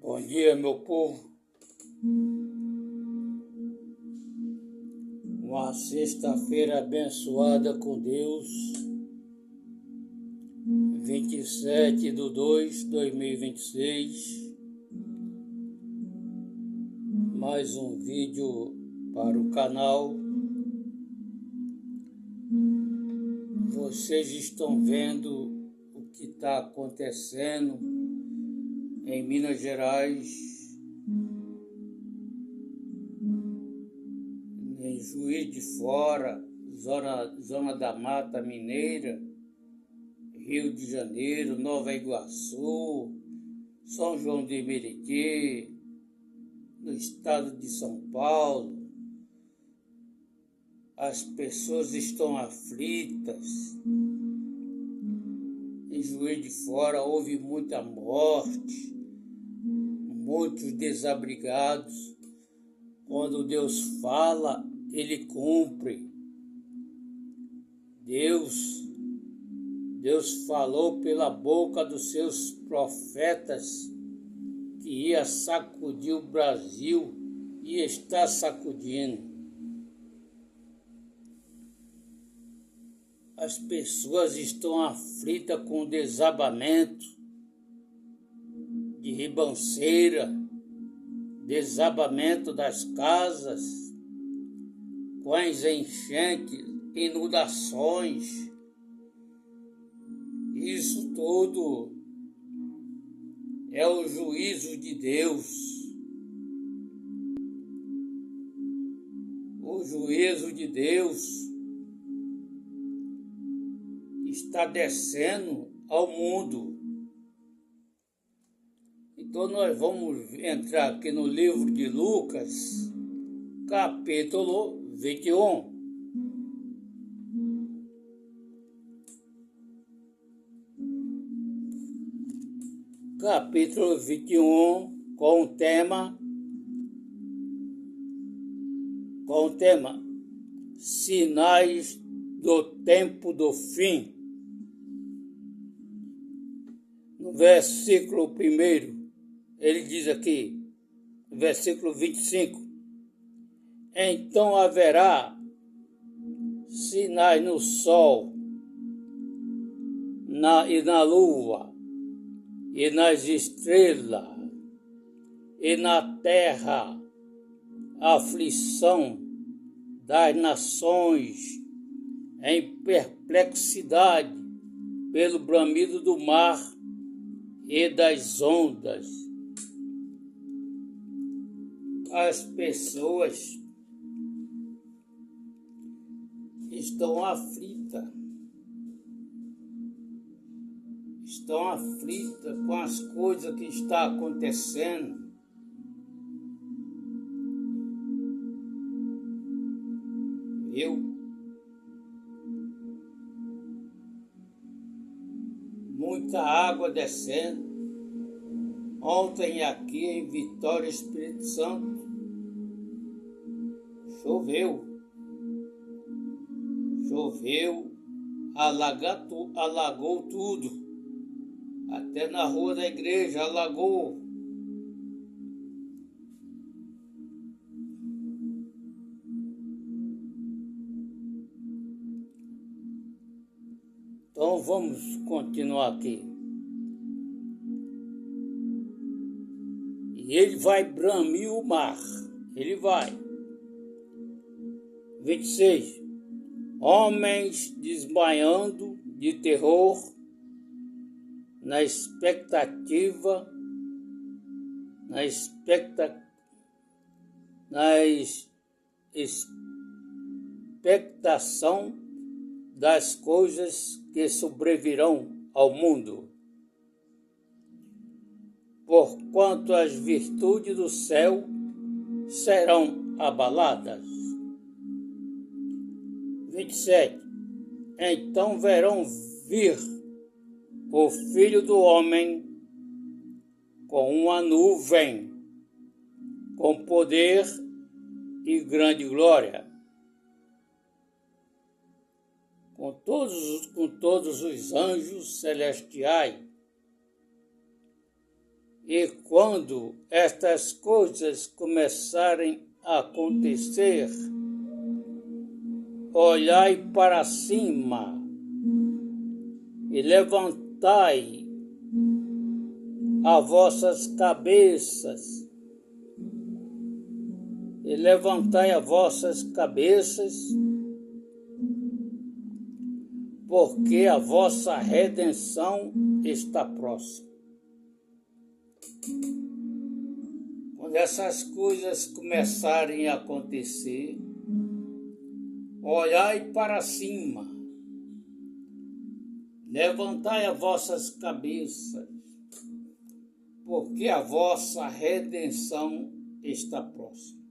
Bom dia, meu povo. Uma sexta-feira abençoada com Deus, 27/2/2026. Mais um vídeo para o canal. Vocês estão vendo o que está acontecendo em Minas Gerais, em Juiz de Fora, zona da Mata Mineira, Rio de Janeiro, Nova Iguaçu, São João de Meriti, no estado de São Paulo. As pessoas estão aflitas. Em Juiz de Fora houve muita morte, muitos desabrigados. Quando Deus fala, Ele cumpre. Deus falou pela boca dos seus profetas que ia sacudir o Brasil e está sacudindo. As pessoas estão aflitas com o desabamento de ribanceira, desabamento das casas, com as enchentes, inundações. Isso tudo é o juízo de Deus. O juízo de Deus está descendo ao mundo. Então nós vamos entrar aqui no livro de Lucas, capítulo 21. Capítulo 21, com o tema Sinais do Tempo do Fim. No versículo 1, ele diz aqui, versículo 25, então haverá sinais no sol e na lua, e nas estrelas, e na terra, aflição das nações, em perplexidade pelo bramido do mar e das ondas. As pessoas estão aflitas com as coisas que estão acontecendo. Muita água descendo. Ontem aqui em Vitória, Espírito Santo, choveu, alagou tudo. Até na rua da igreja alagou. Então vamos continuar aqui. E ele vai bramir o mar. Ele vai. 26. Homens desmaiando de terror na expectação das coisas que sobrevirão ao mundo, porquanto as virtudes do céu serão abaladas. 27. Então verão vir o Filho do Homem com uma nuvem, com poder e grande glória. Com todos os anjos celestiais E quando estas coisas começarem a acontecer, olhai para cima e levantai as vossas cabeças, porque a vossa redenção está próxima. Quando essas coisas começarem a acontecer, olhai para cima, levantai as vossas cabeças, porque a vossa redenção está próxima.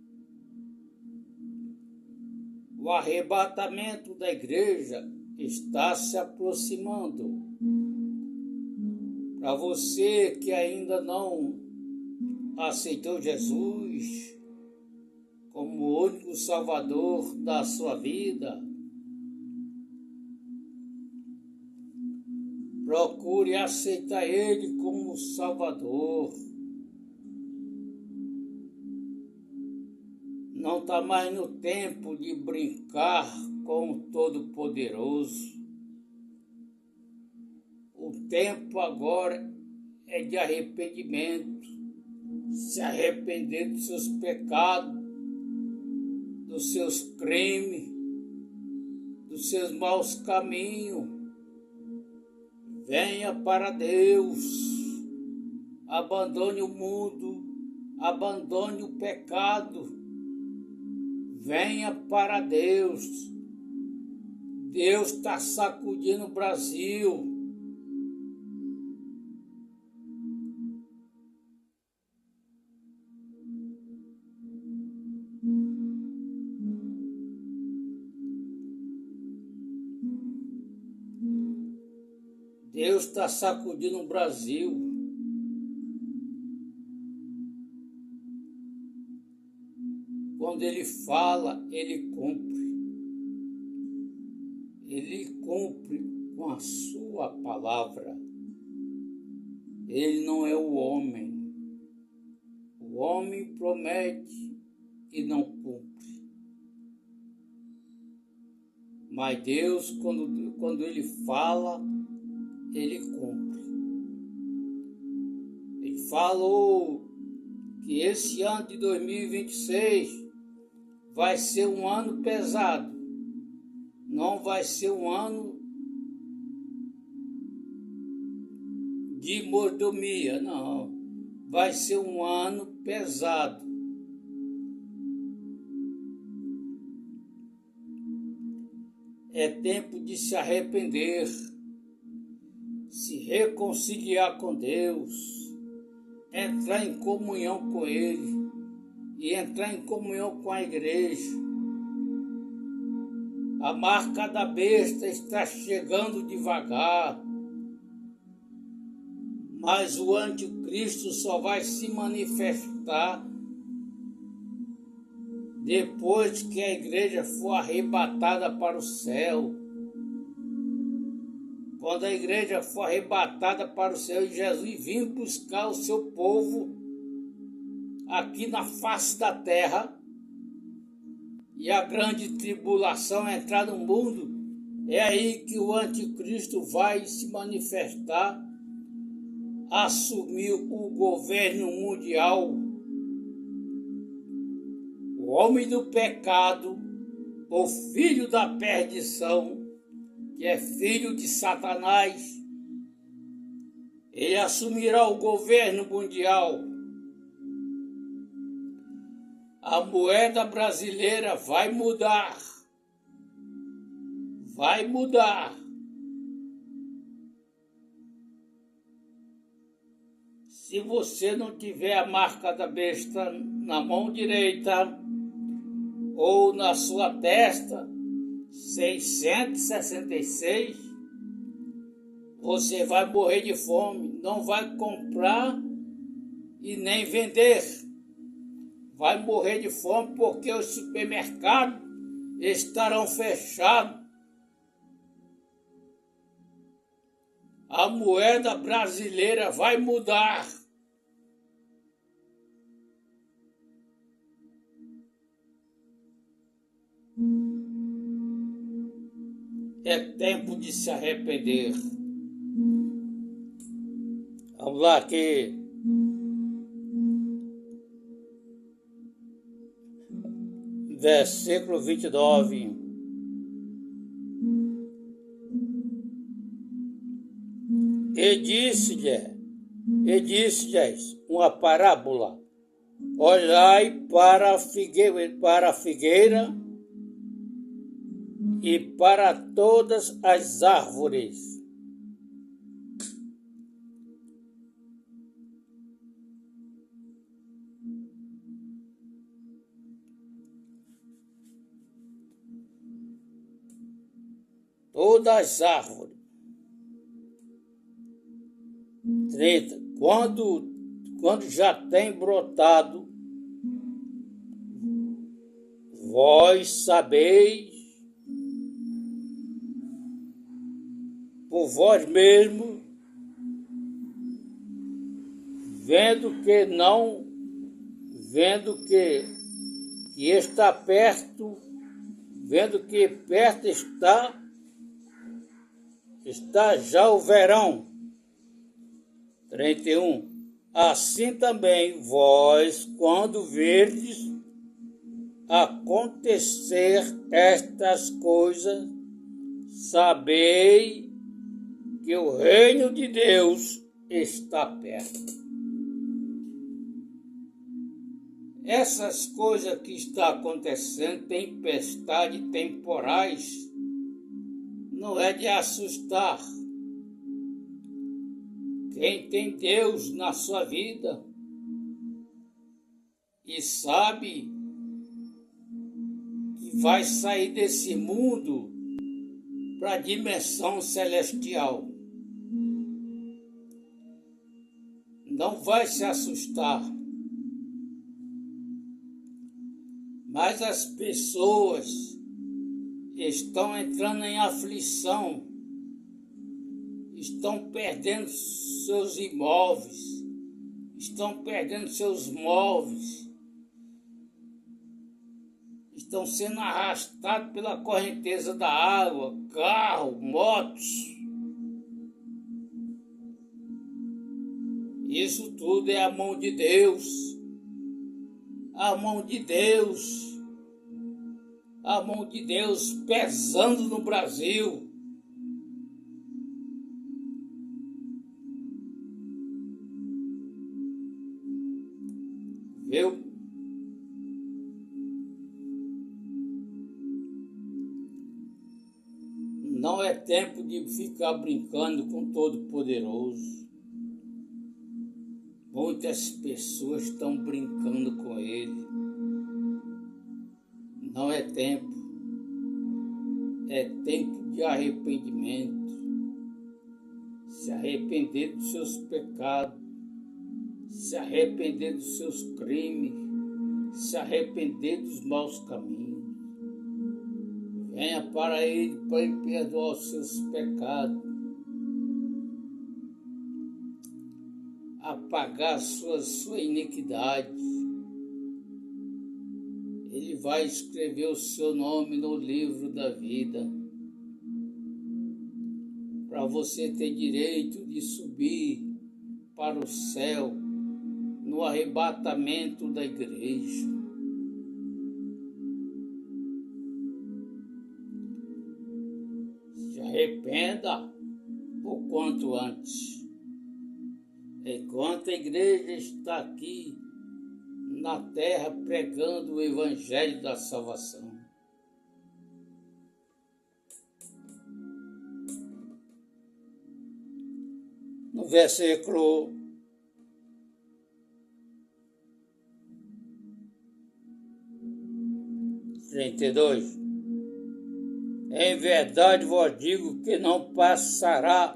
O arrebatamento da igreja está se aproximando. Para você que ainda não aceitou Jesus como o único Salvador da sua vida, procure aceitar Ele como Salvador. Não está mais no tempo de brincar com o Todo-Poderoso. O tempo agora é de arrependimento. Se arrepender dos seus pecados, dos seus crimes, dos seus maus caminhos. Venha para Deus. Abandone o mundo. Abandone o pecado. Venha para Deus. Deus está sacudindo o Brasil. Deus está sacudindo o Brasil. Quando Ele fala, Ele cumpre. Ele cumpre com a sua palavra. Ele não é o homem. O homem promete e não cumpre. Mas Deus, quando Ele fala, Ele cumpre. Ele falou que esse ano de 2026 vai ser um ano pesado. Não vai ser um ano de mordomia, não. Vai ser um ano pesado. É tempo de se arrepender, se reconciliar com Deus, entrar em comunhão com Ele e entrar em comunhão com a igreja. A marca da besta está chegando devagar, mas o anticristo só vai se manifestar depois que a igreja for arrebatada para o céu. Quando a igreja for arrebatada para o céu e Jesus vir buscar o seu povo aqui na face da terra, e a grande tribulação entrar no mundo, é aí que o anticristo vai se manifestar, assumir o governo mundial. O homem do pecado, o filho da perdição, que é filho de Satanás, ele assumirá o governo mundial. A moeda brasileira vai mudar. Vai mudar. Se você não tiver a marca da besta na mão direita ou na sua testa, 666, você vai morrer de fome, não vai comprar e nem vender. Vai morrer de fome porque os supermercados estarão fechados. A moeda brasileira vai mudar. É tempo de se arrepender. Vamos lá aqui. Versículo 29. E disse-lhes uma parábola: olhai para a figueira e para todas as árvores. Todas as árvores. 30. Quando já tem brotado, vós sabeis por vós mesmos, vendo que está perto, vendo que perto está já o verão. 31. Assim também vós, quando verdes acontecer estas coisas, sabei que o reino de Deus está perto. Essas coisas que estão acontecendo, tempestade, temporais, não é de assustar. Quem tem Deus na sua vida e sabe que vai sair desse mundo para a dimensão celestial, não vai se assustar. Mas as pessoas estão entrando em aflição, estão perdendo seus imóveis, estão perdendo seus móveis, estão sendo arrastados pela correnteza da água, carro, motos. Isso tudo é a mão de Deus. A mão de Deus. A mão de Deus pesando no Brasil. Viu? Não é tempo de ficar brincando com o Todo-Poderoso. Muitas pessoas estão brincando com ele. Não é tempo. É tempo de arrependimento. Se arrepender dos seus pecados. Se arrepender dos seus crimes. Se arrepender dos maus caminhos. Venha para ele perdoar os seus pecados. Apagar sua iniquidade. Ele vai escrever o seu nome no livro da vida, para você ter direito de subir para o céu no arrebatamento da igreja. Se arrependa o quanto antes. Enquanto a igreja está aqui na terra pregando o evangelho da salvação. No versículo 32. Em verdade vos digo que não passará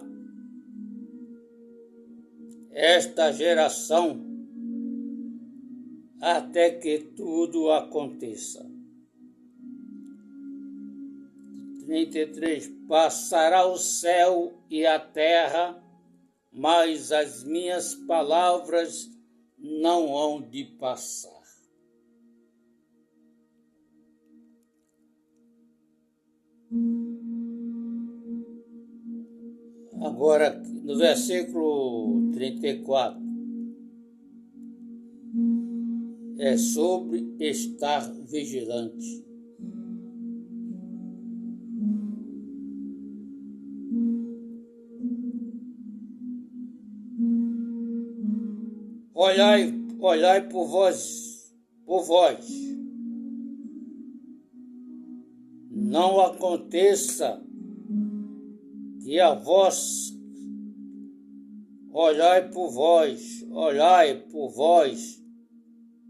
esta geração até que tudo aconteça. 33. Passará o céu e a terra, mas as minhas palavras não hão de passar. Agora, no versículo 34, é sobre estar vigilante. Olhai por vós. Não aconteça que a vós olhai por vós,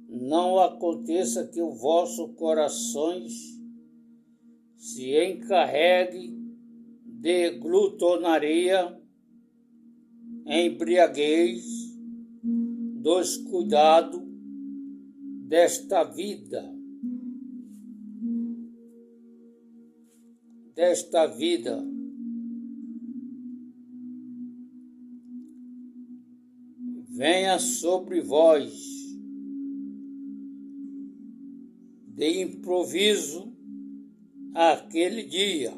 não aconteça que o vosso corações se encarregue de glutonaria, embriaguez, dos cuidados desta vida. Venha sobre vós de improviso aquele dia.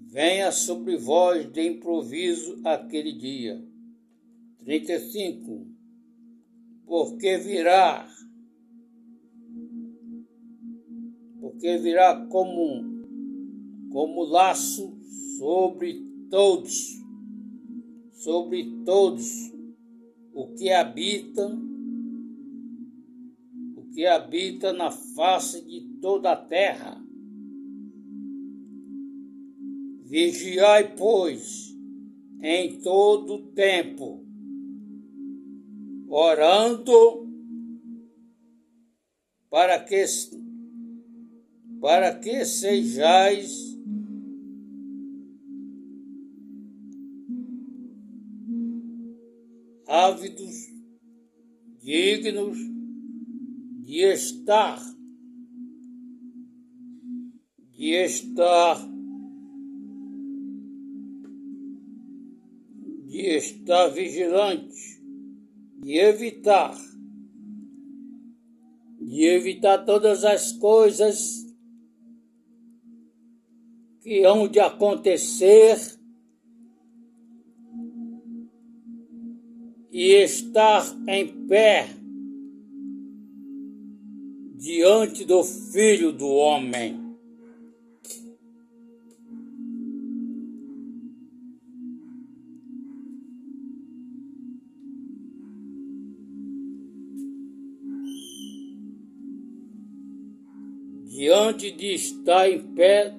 Venha sobre vós de improviso aquele dia. 35. Porque virá como laço sobre todos o que habita na face de toda a terra. Vigiai, pois, em todo o tempo, orando para que sejais ávidos, dignos de estar vigilante, de evitar todas as coisas que hão de acontecer e estar em pé diante do Filho do Homem. Diante de estar em pé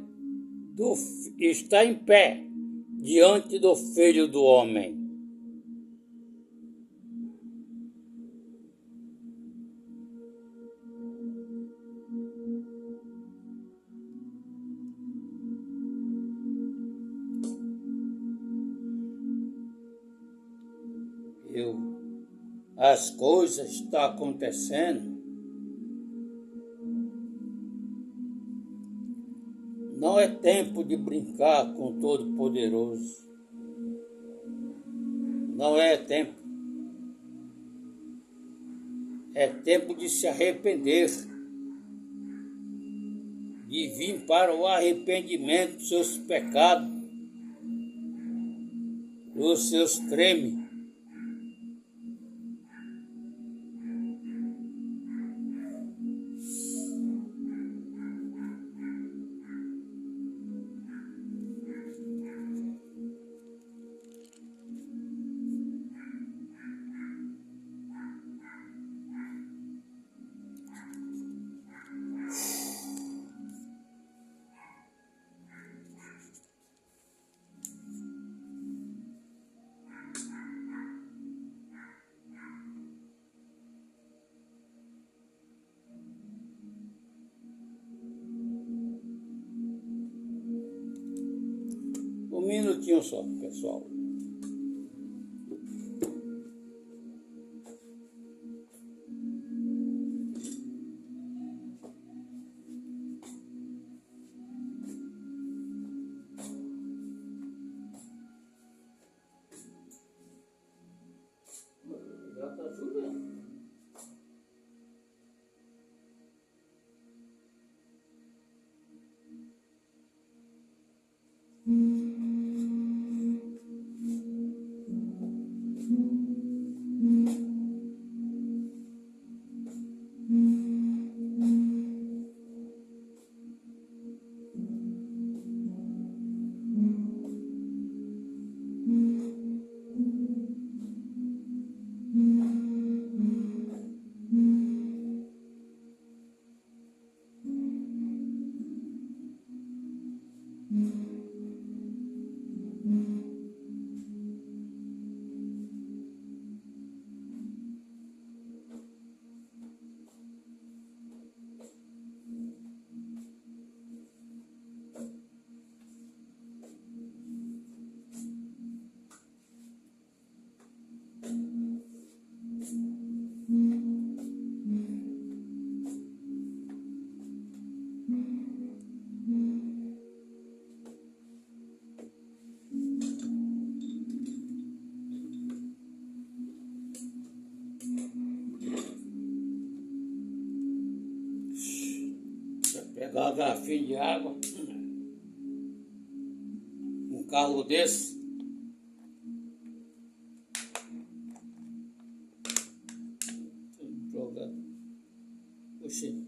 diante do Filho do Homem. As coisas estão acontecendo. Não é tempo de brincar com o Todo-Poderoso. Não é tempo. É tempo de se arrepender. De vir para o arrependimento dos seus pecados, dos seus crimes. Um minutinho só, pessoal. Já está chovendo. pegar uma garrafinha de água, um carro desse, joga, puxa.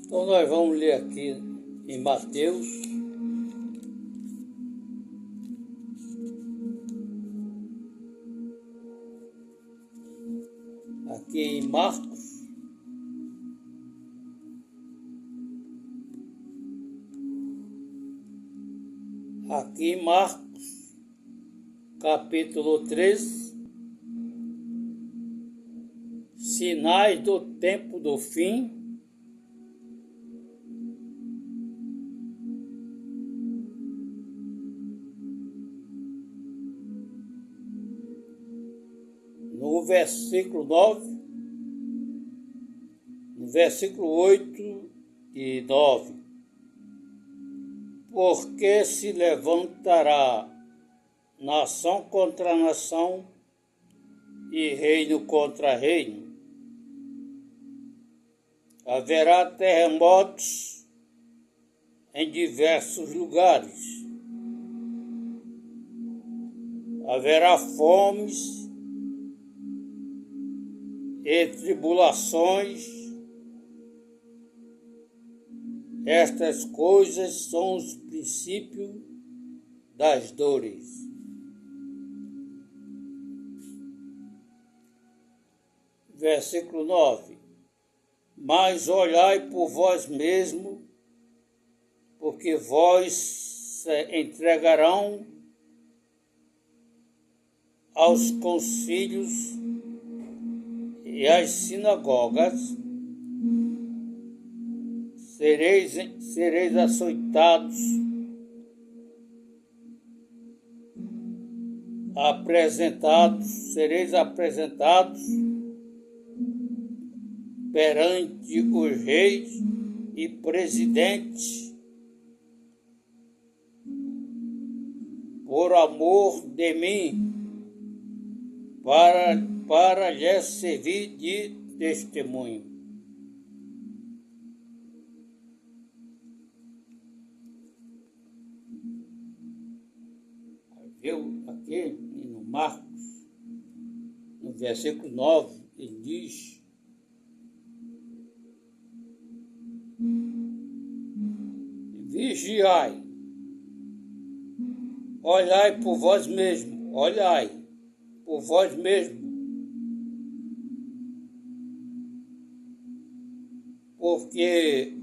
Então nós vamos ler aqui em Mateus, aqui em Marcos, aqui em Marcos, capítulo 13, sinais do tempo do fim. No versículo 9, no versículo 8 e 9. Porque se levantará nação contra nação e reino contra reino. Haverá terremotos em diversos lugares. Haverá fomes e tribulações. Estas coisas são os princípios das dores. Versículo 9. Mas olhai por vós mesmos, porque vós se entregarão aos concílios e às sinagogas, sereis açoitados, sereis apresentados perante os reis e presidentes por amor de mim, para lhes servir de testemunho. Viu aqui no Marcos, no versículo 9, ele diz: vigiai, olhai por vós mesmos, olhai por vós mesmos, porque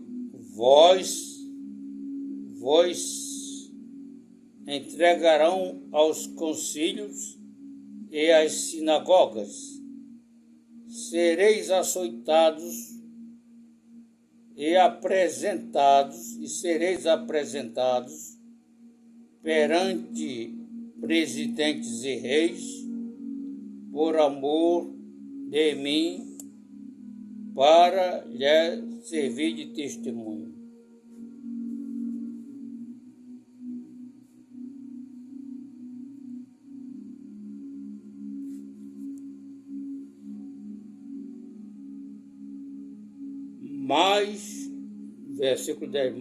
vós vós entregarão aos concílios e às sinagogas, sereis açoitados sereis apresentados perante presidentes e reis, por amor de mim, para lhe servir de testemunho. Mas, versículo 10,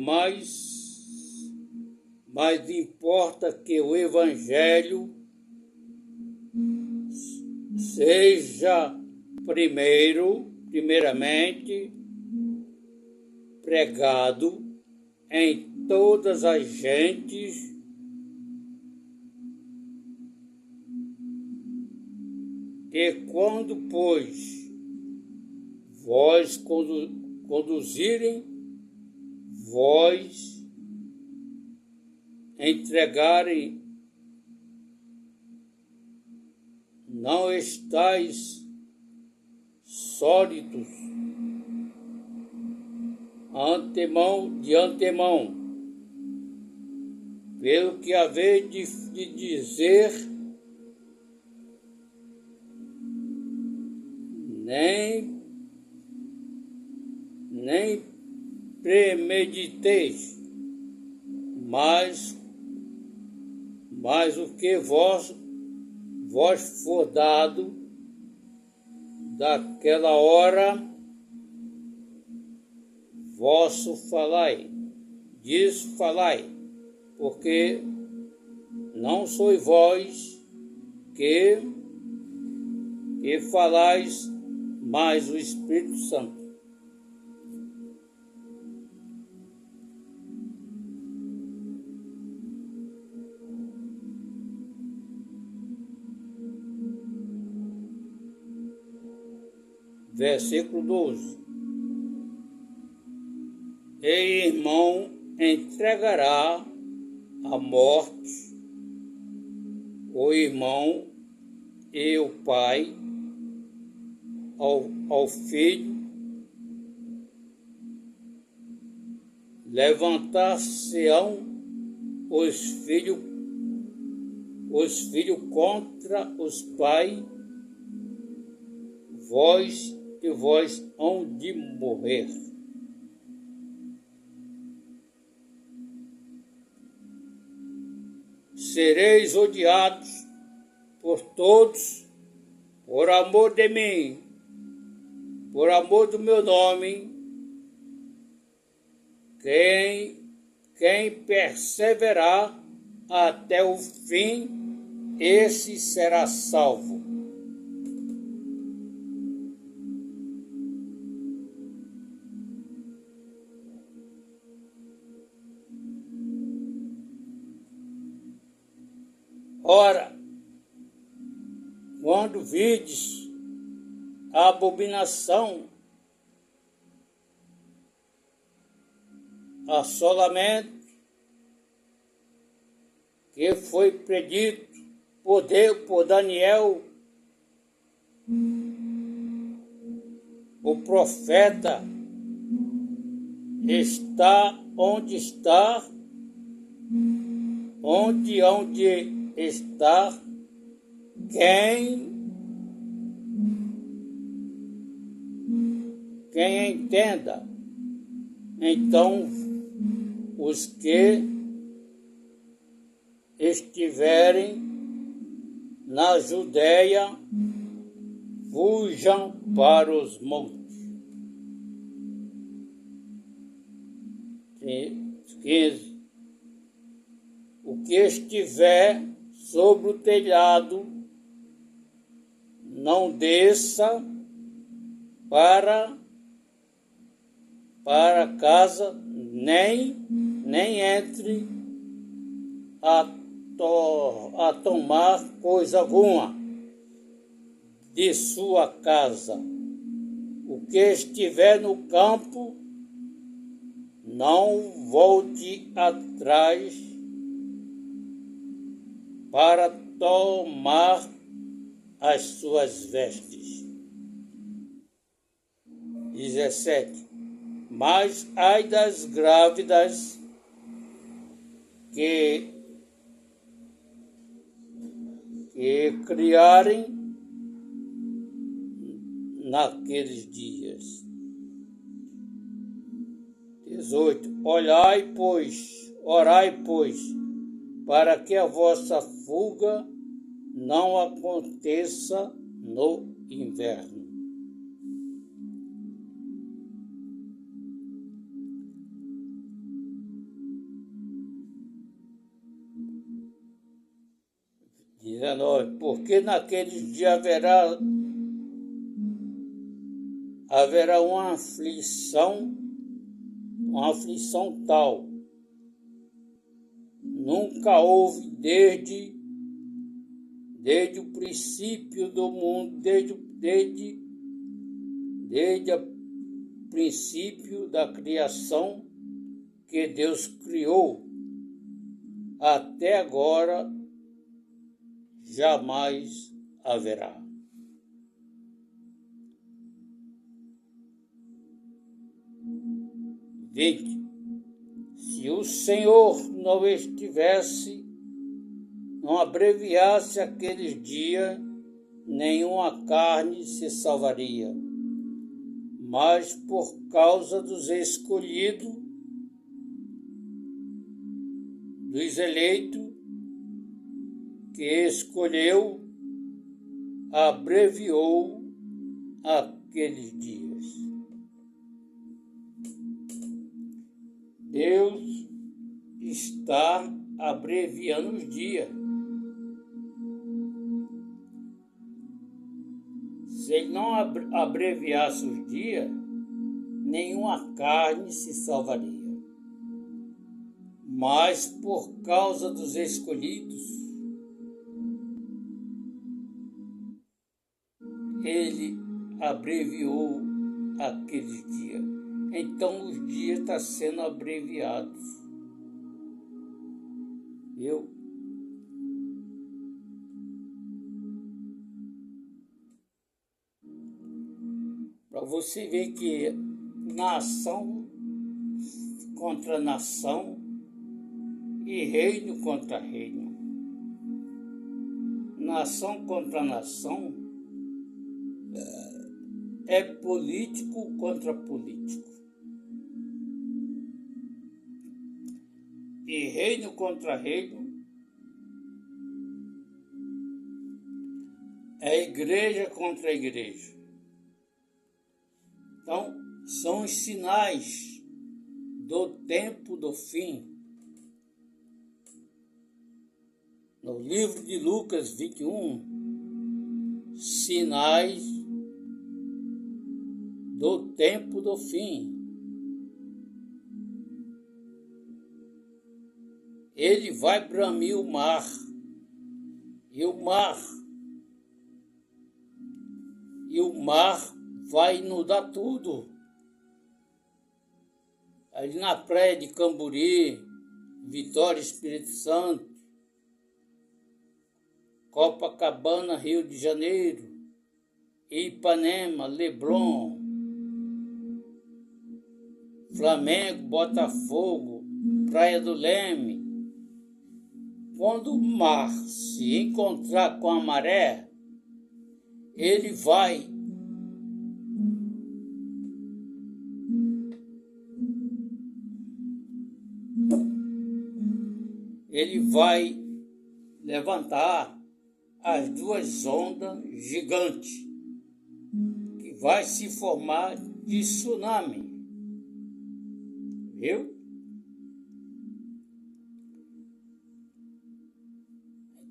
mas importa que o Evangelho seja primeiramente pregado em todas as gentes, e quando, pois, vós conduzirem, vós entregarem, não estáis sólidos de antemão, pelo que haver de dizer, nem premediteis, mas o que vós for dado daquela hora, vosso falai, disso falai, porque não sois vós que falais, mas o Espírito Santo. Versículo 12. E irmão entregará à morte o irmão e o pai ao filho, levantar-se-ão os filhos contra os pais, vós hão de morrer. Sereis odiados por todos, por amor de mim, por amor do meu nome. Quem perseverar até o fim, esse será salvo. Ora, quando vides a abominação, assolamento, que foi predito por Daniel, o profeta, está onde está, onde está quem entenda. Então, os que estiverem na Judéia, fujam para os montes. 15. O que estiver sobre o telhado, não desça para casa, nem entre a tomar coisa alguma de sua casa. O que estiver no campo, não volte atrás para tomar as suas vestes. 17. Mas ai das grávidas que criarem naqueles dias. 18. Orai, pois, para que a vossa fuga não aconteça no inverno. Porque naqueles dias haverá uma aflição tal, nunca houve desde o princípio do mundo, desde o princípio da criação que Deus criou, até agora jamais haverá. Se o Senhor não abreviasse aqueles dias, nenhuma carne se salvaria. Mas por causa dos escolhidos, dos eleitos, que escolheu, abreviou aqueles dias. Deus está abreviando os dias. Se Ele não abreviasse os dias, nenhuma carne se salvaria. Mas por causa dos escolhidos, Ele abreviou aqueles dias. Então os dias estão sendo abreviados. Viu? Para você ver que nação contra nação e reino contra reino. Nação contra nação é político contra político. E reino contra reino é igreja contra igreja. Então, são os sinais do tempo do fim. No livro de Lucas 21, sinais do tempo do fim. Ele vai bramir o mar, e o mar vai inundar tudo. Ali na praia de Camburi, Vitória, Espírito Santo, Copacabana, Rio de Janeiro, Ipanema, Leblon, Flamengo, Botafogo, Praia do Leme. Quando o mar se encontrar com a maré, ele vai levantar as duas ondas gigantes, que vai se formar de tsunami. Viu?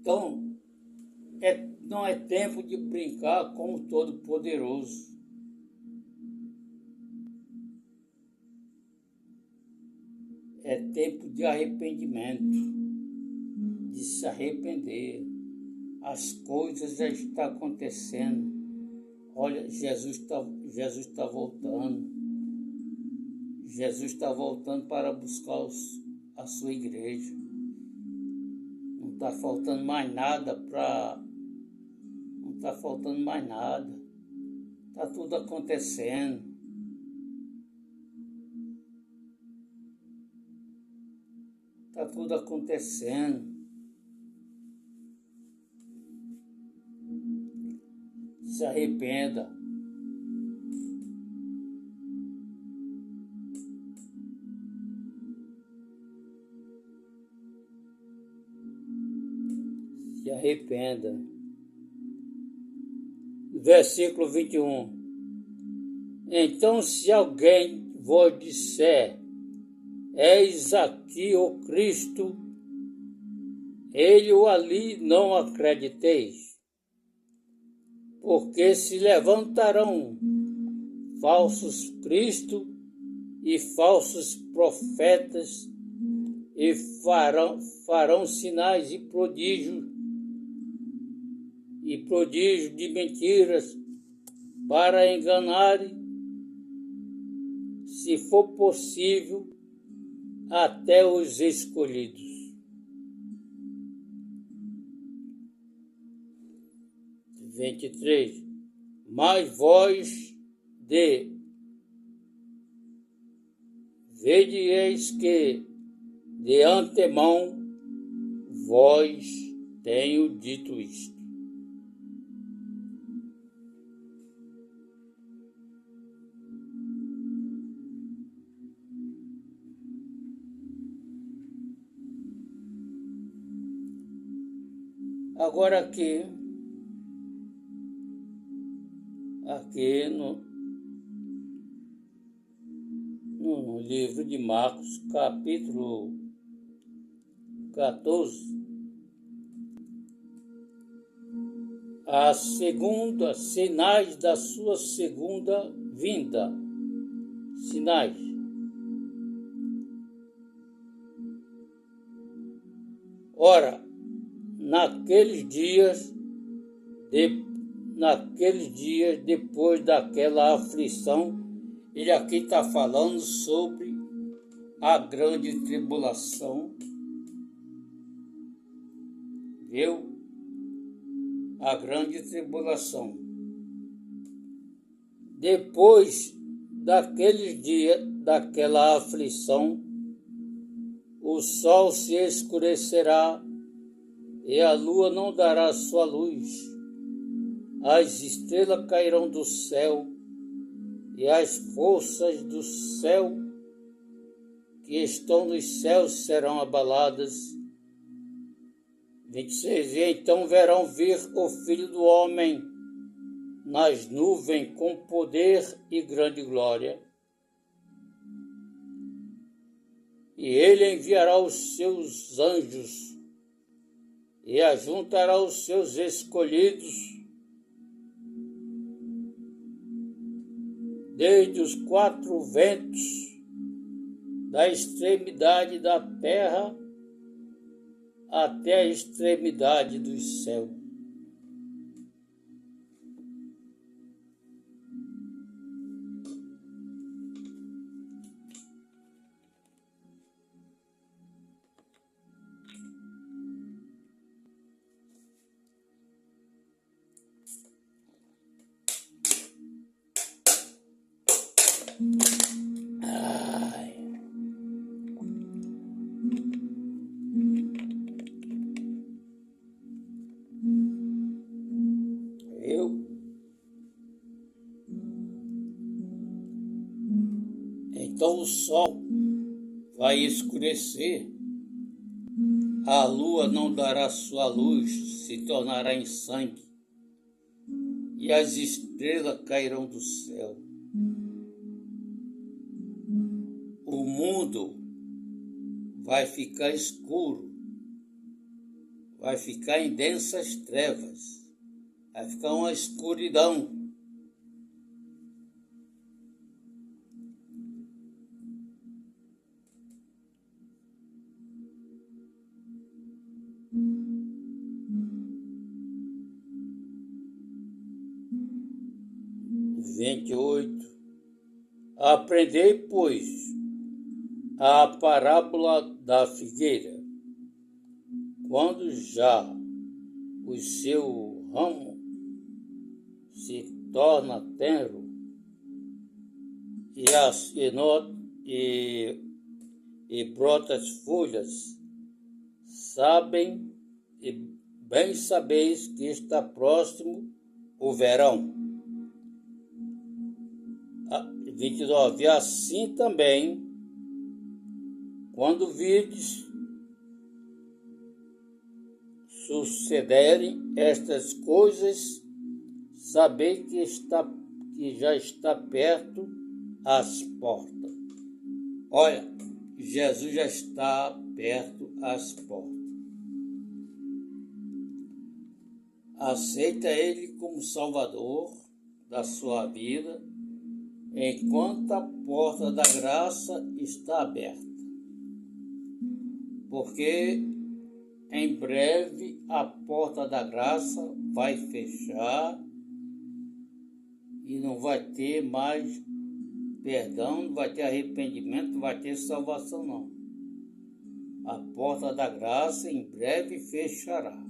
Então, não é tempo de brincar com o Todo-Poderoso. É tempo de arrependimento, de se arrepender. As coisas já estão acontecendo. Olha, Jesus está voltando. Jesus está voltando para buscar a sua igreja. Não está faltando mais nada Não está faltando mais nada. Está tudo acontecendo. Está tudo acontecendo. Se arrependa. Se arrependa. Versículo 21. Então, se alguém vos disser, eis aqui o Cristo, ele ou ali, não acrediteis, porque se levantarão falsos Cristo e falsos profetas e farão sinais e prodígios de mentiras para enganarem, se for possível, até os escolhidos. Vinte e três. Mas vós vede eis que de antemão vós tenho dito isto. Agora aqui no livro de Marcos, capítulo 14, sinais da sua segunda vinda. Sinais. Ora, naqueles dias depois daquela aflição, ele aqui está falando sobre a grande tribulação, viu? A grande tribulação. Depois daqueles dias, daquela aflição, o sol se escurecerá e a lua não dará sua luz. As estrelas cairão do céu e as forças do céu que estão nos céus serão abaladas. 26. E então verão vir o Filho do Homem nas nuvens com poder e grande glória. E ele enviará os seus anjos e ajuntará os seus escolhidos desde os quatro ventos da extremidade da terra até a extremidade dos céus. Ai. Então o sol vai escurecer, a lua não dará sua luz, se tornará em sangue, e as estrelas cairão do céu. O mundo vai ficar escuro, vai ficar em densas trevas, vai ficar uma escuridão. Aprendei, pois, a parábola da figueira. Quando já o seu ramo se torna tenro e brota as folhas, bem sabeis que está próximo o verão. 29. Assim também, quando virdes sucederem estas coisas, sabei que já está perto as portas. Olha, Jesus já está perto as portas. Aceita Ele como Salvador da sua vida, enquanto a porta da graça está aberta. Porque em breve a porta da graça vai fechar e não vai ter mais perdão, não vai ter arrependimento, não vai ter salvação não. A porta da graça em breve fechará.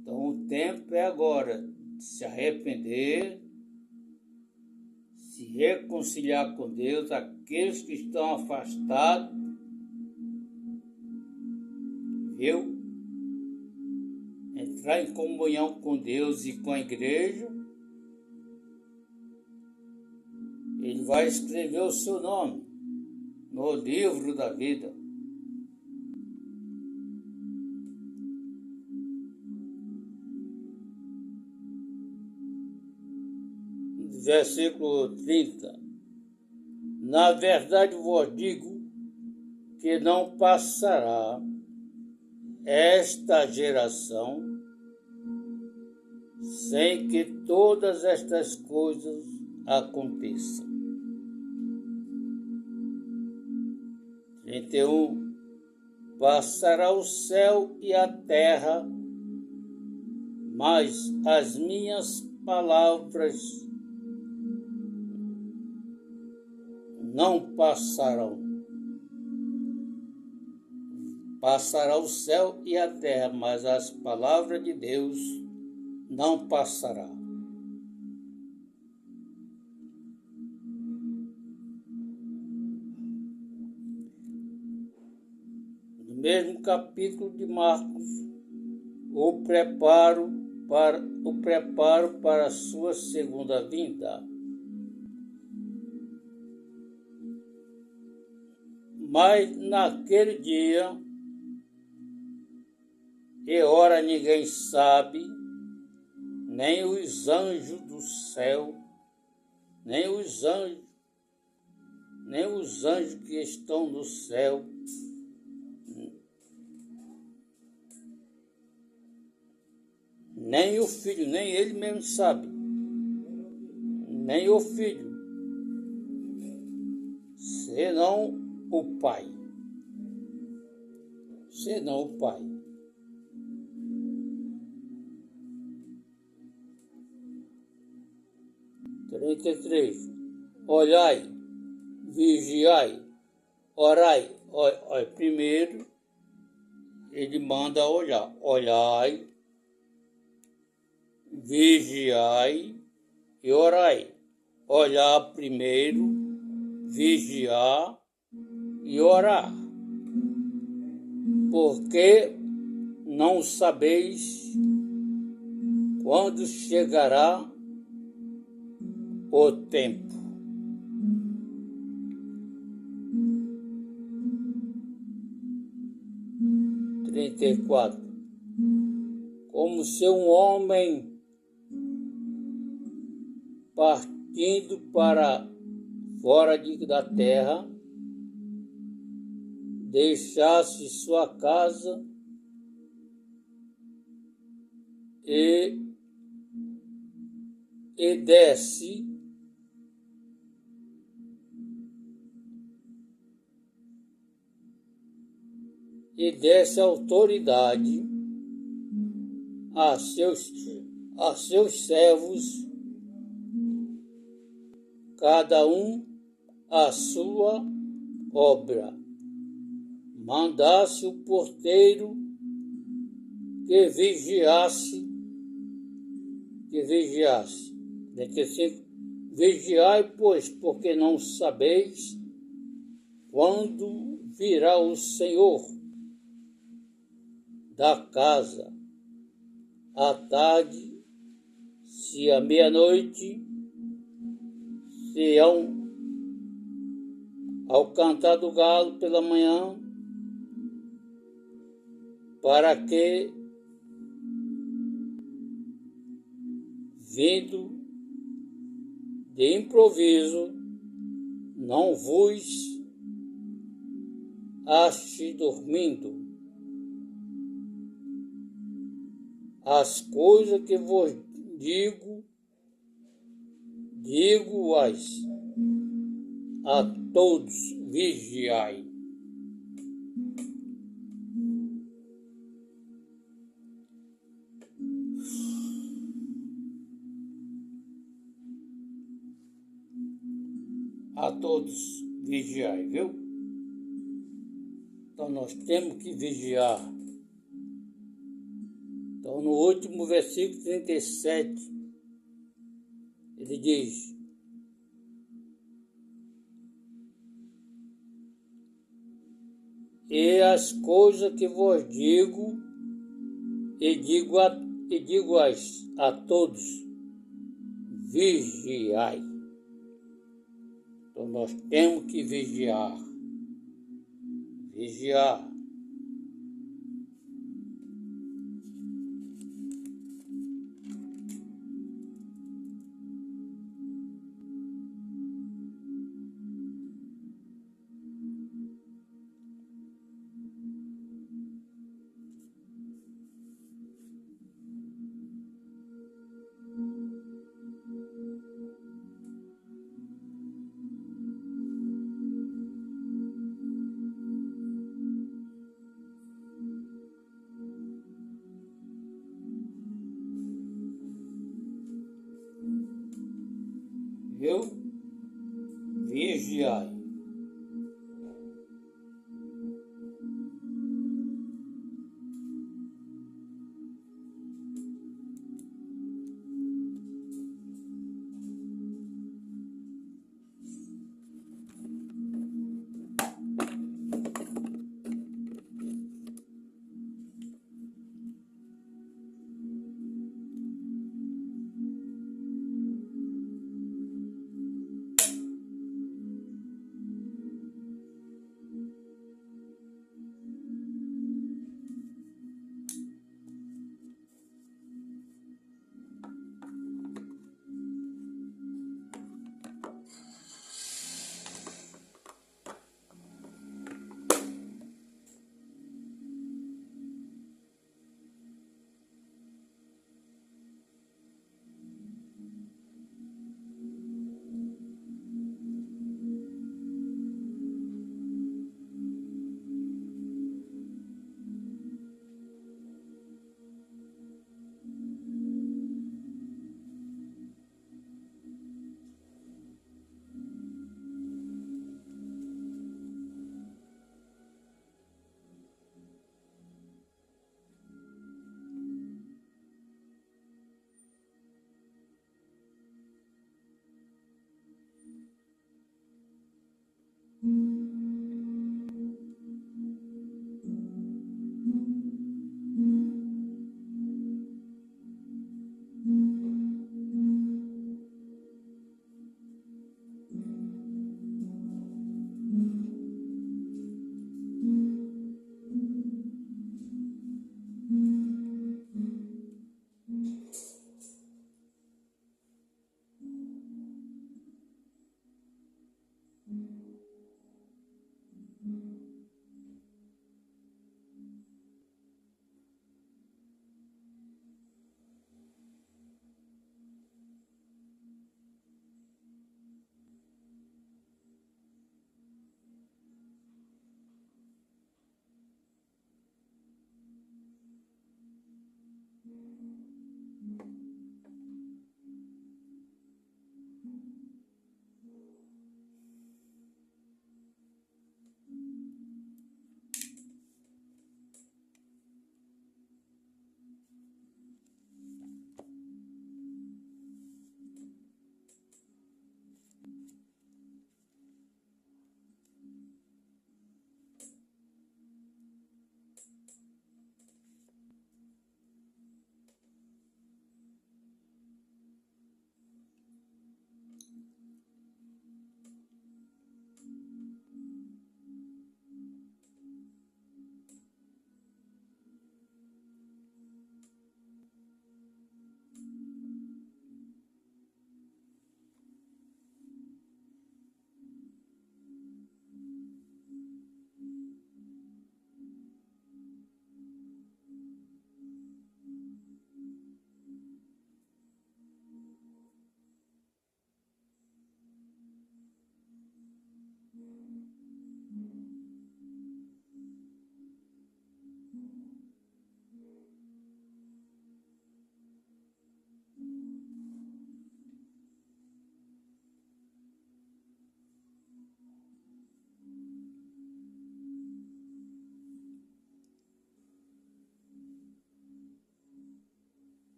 Então o tempo é agora de se arrepender, se reconciliar com Deus, aqueles que estão afastados, viu? Entrar em comunhão com Deus e com a igreja. Ele vai escrever o seu nome no livro da vida. Versículo 30. Na verdade vos digo que não passará esta geração sem que todas estas coisas aconteçam. 31. Passará o céu e a terra, mas as minhas palavras não passarão. Passará o céu e a terra, mas as palavras de Deus não passará. No mesmo capítulo de Marcos, o preparo para a sua segunda vinda. Mas naquele dia e hora ninguém sabe, nem os anjos do céu, nem os anjos que estão no céu, nem o Filho, nem ele mesmo sabe, nem o Filho, senão o Pai. Senão o Pai. 33. Olhai, vigiai, orai. Olha, primeiro, ele manda olhar. Olhai, vigiai e orai. Olhar primeiro, vigiar e orar. Porque não sabeis quando chegará o tempo. Trinta e quatro. Como se um homem partindo para fora da terra deixasse sua casa e desse autoridade a seus servos, cada um a sua obra. Mandasse o porteiro que vigiasse. 35. Vigiai, pois, porque não sabeis quando virá o Senhor da casa, à tarde, se à meia-noite, se ao cantar do galo pela manhã, para que, vindo de improviso, não vos ache dormindo. As coisas que vos digo-as a todos, vigiai. A todos, vigiai, viu? Então nós temos que vigiar. Então no último versículo 37, ele diz: e as coisas que vos digo, digo-as a todos, vigiai. Então nós temos que vigiar. Vigiar. Viu? Vigiai.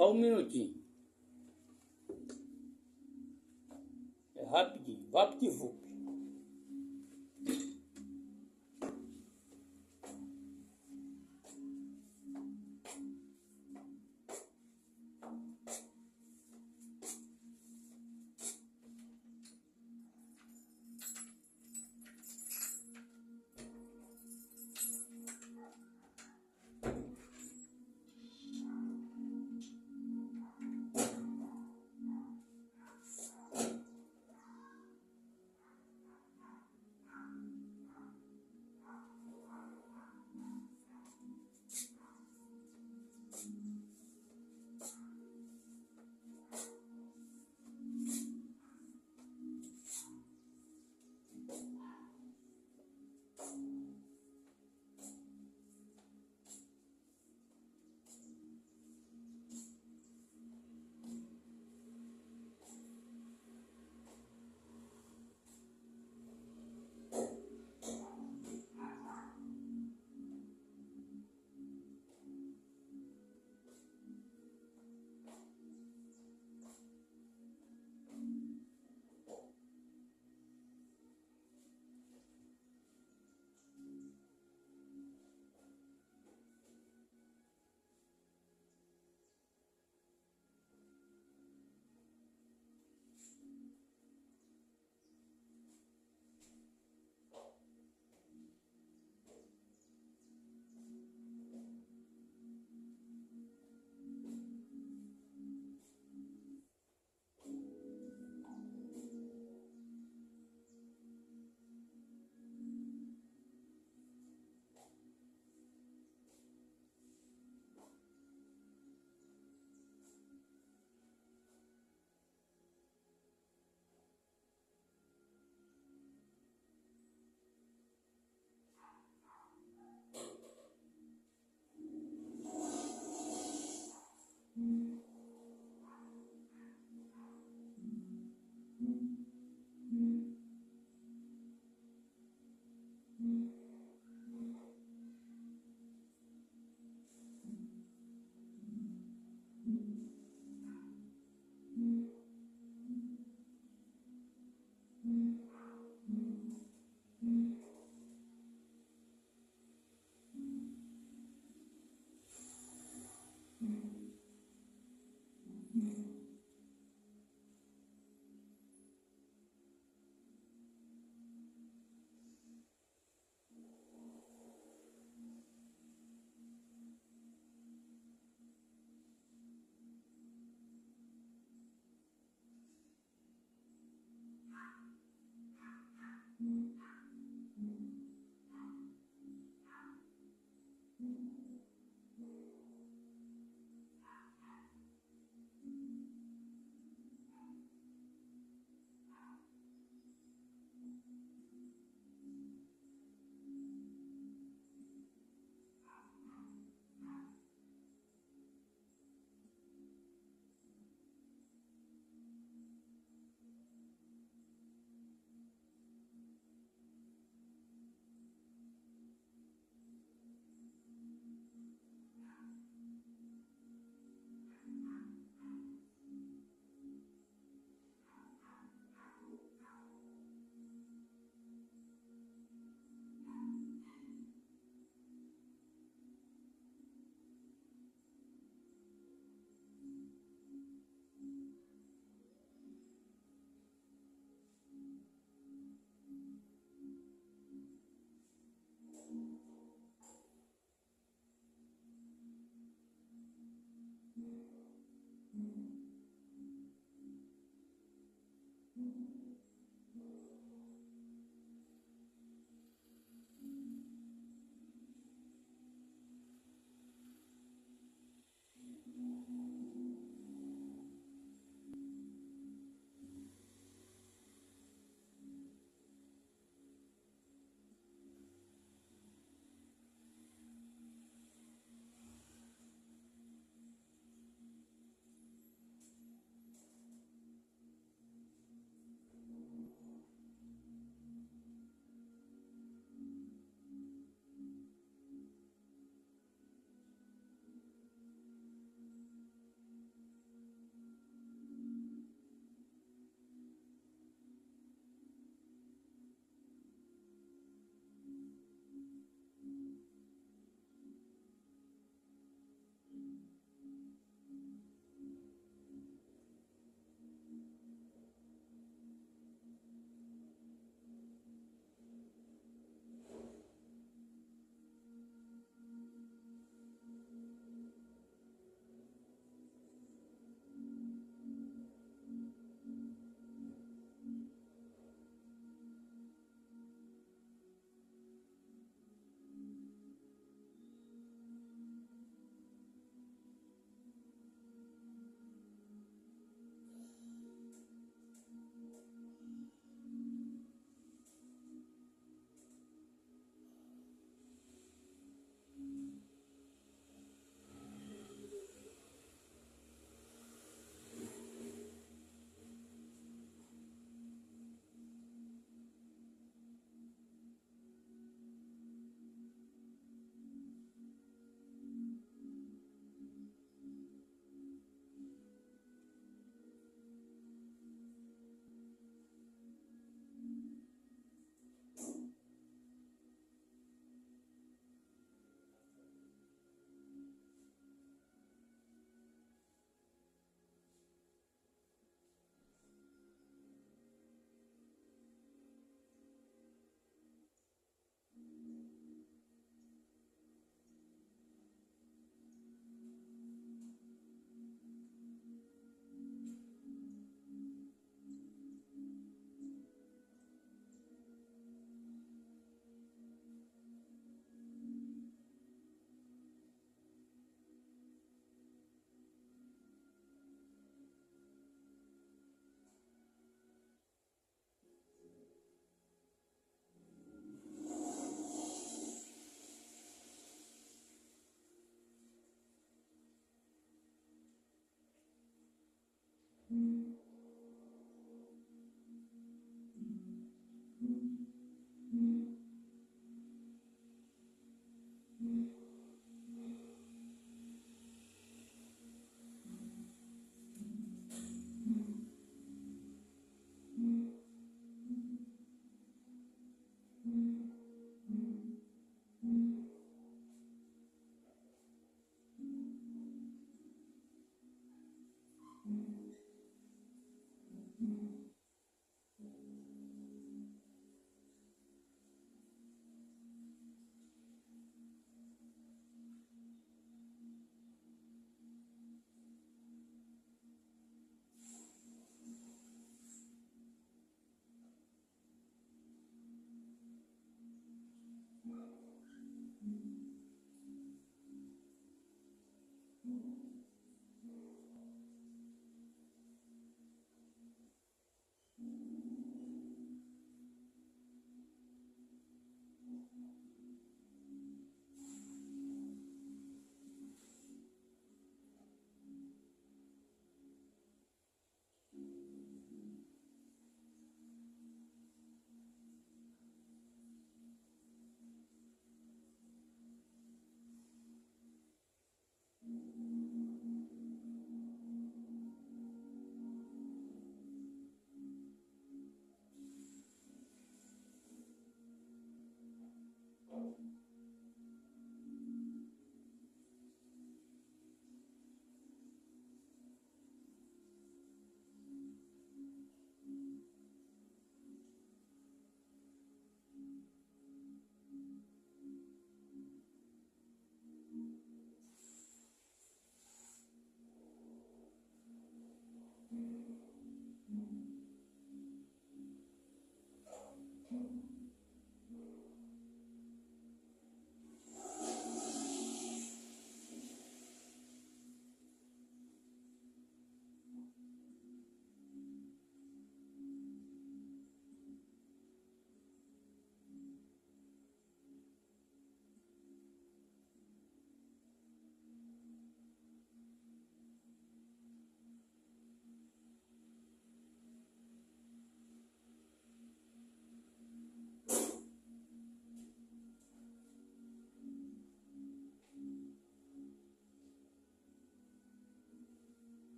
Só um minutinho. É rapidinho. VaptVup.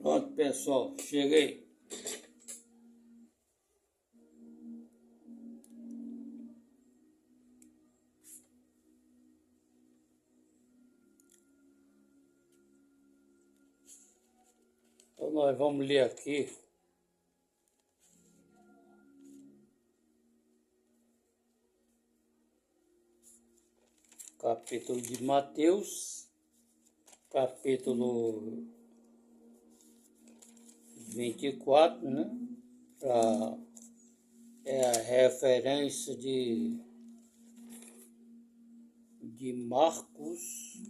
Pronto, pessoal, cheguei. Então nós vamos ler aqui capítulo de Mateus, capítulo 24, né? É a referência de Marcos.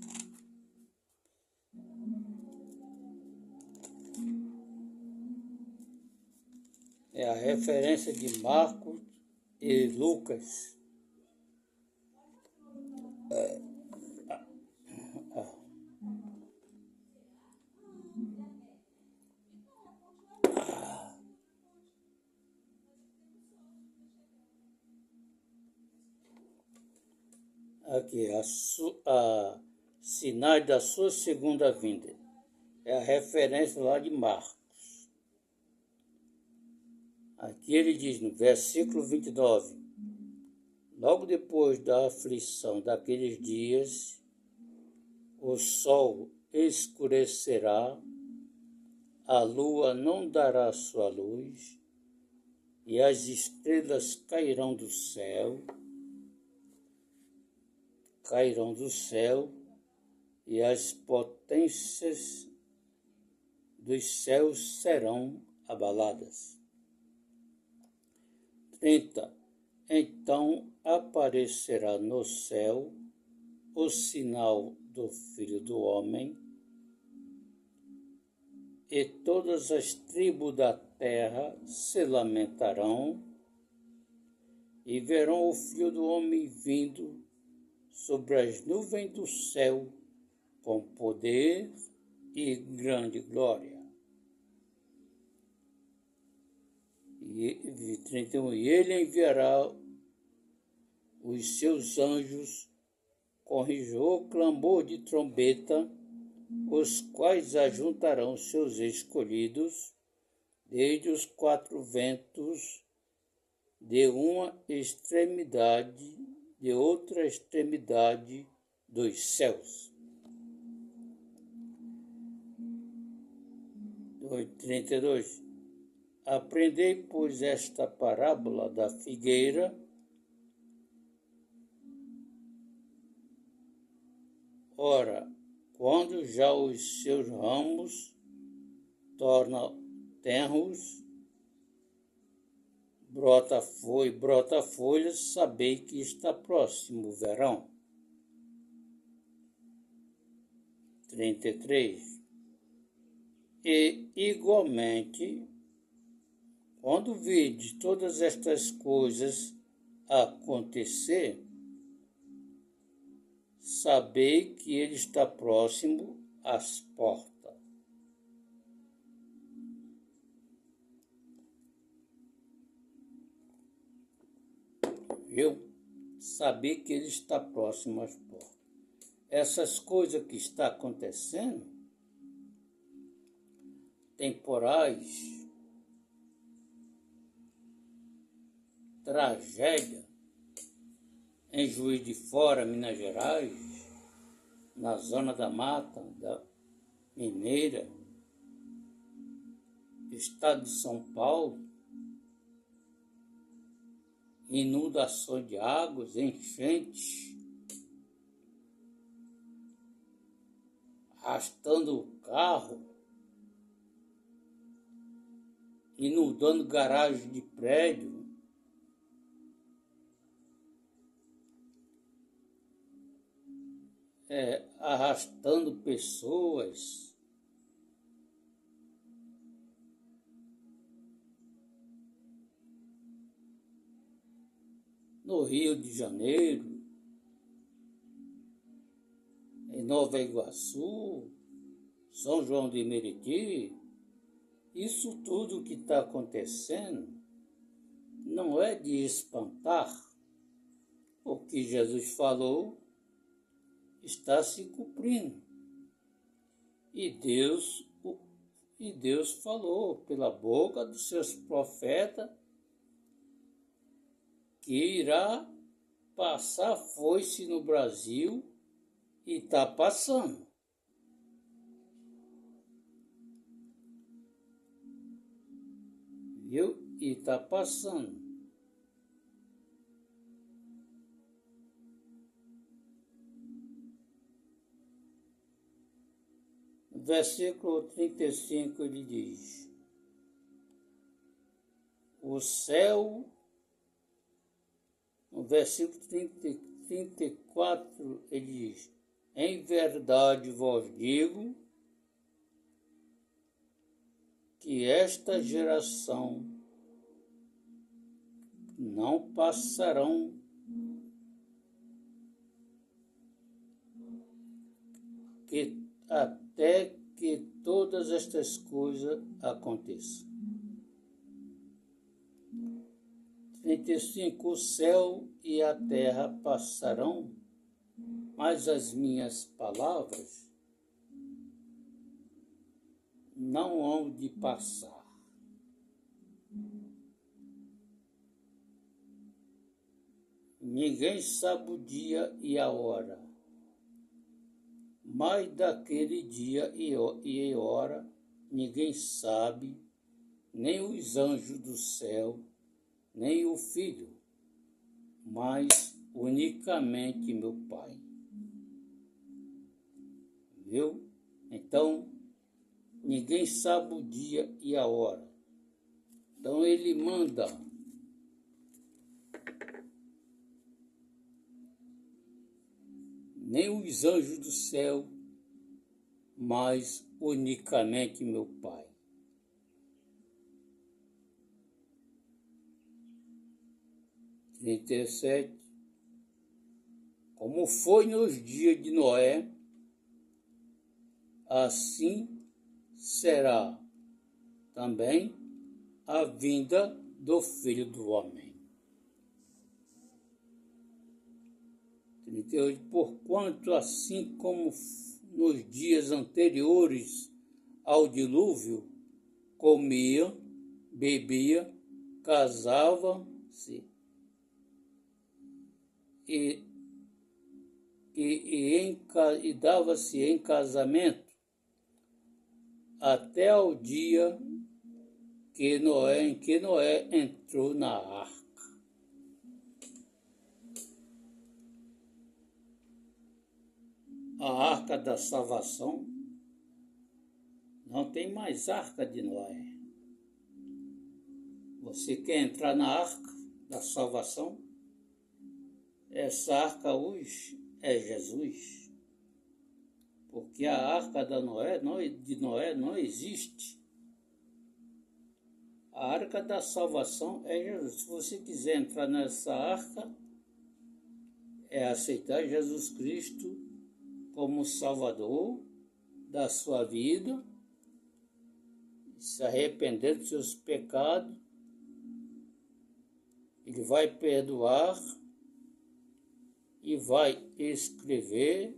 É a referência de Marcos e Lucas. Aqui, a sinais da sua segunda vinda. É a referência lá de Marcos. Aqui ele diz no versículo 29, logo depois da aflição daqueles dias, o sol escurecerá, a lua não dará sua luz, e as estrelas cairão do céu, e as potências dos céus serão abaladas. 30. Então aparecerá no céu o sinal do Filho do Homem, e todas as tribos da terra se lamentarão e verão o Filho do Homem vindo sobre as nuvens do céu com poder e grande glória. E 31. E ele enviará os seus anjos com rigor clamor de trombeta, os quais ajuntarão seus escolhidos desde os quatro ventos, de uma extremidade, de outra extremidade dos céus. 32. Aprendei, pois, esta parábola da figueira. Ora, quando já os seus ramos tornam tenros, brota folhas, sabei que está próximo o verão. 33. E, igualmente, quando virdes todas estas coisas acontecer, sabei que ele está próximo às portas. Viu? Saber que ele está próximo às portas. Essas coisas que estão acontecendo, temporais, tragédia, em Juiz de Fora, Minas Gerais, na zona da Mata, da Mineira, estado de São Paulo, inundação de águas, enchentes, arrastando o carro, inundando garagem de prédio, arrastando pessoas. No Rio de Janeiro, em Nova Iguaçu, São João de Meriti, isso tudo que está acontecendo não é de espantar. O que Jesus falou está se cumprindo. E Deus falou pela boca dos seus profetas que irá passar foice no Brasil e está passando. Viu? E está passando. No versículo 35 ele diz: o céu. No versículo 34 ele diz: em verdade vos digo que esta geração não passarão até que todas estas coisas aconteçam. 35. O céu e a terra passarão, mas as minhas palavras não hão de passar. Ninguém sabe o dia e a hora, mas daquele dia e hora ninguém sabe, nem os anjos do céu, nem o Filho, mas unicamente meu Pai. Viu? Então, ninguém sabe o dia e a hora. Então ele manda nem os anjos do céu, mas unicamente meu Pai. (37) Como foi nos dias de Noé, assim será também a vinda do Filho do Homem. 38. Porquanto, assim como nos dias anteriores ao dilúvio, comia, bebia, casava-se e dava-se em casamento até ao dia em que Noé entrou na arca. A arca da salvação não tem mais arca de Noé. Você quer entrar na arca da salvação? Essa arca hoje é Jesus. Porque a arca de Noé não existe. A arca da salvação é Jesus. Se você quiser entrar nessa arca, é aceitar Jesus Cristo como Salvador da sua vida, se arrepender dos seus pecados, Ele vai perdoar e vai escrever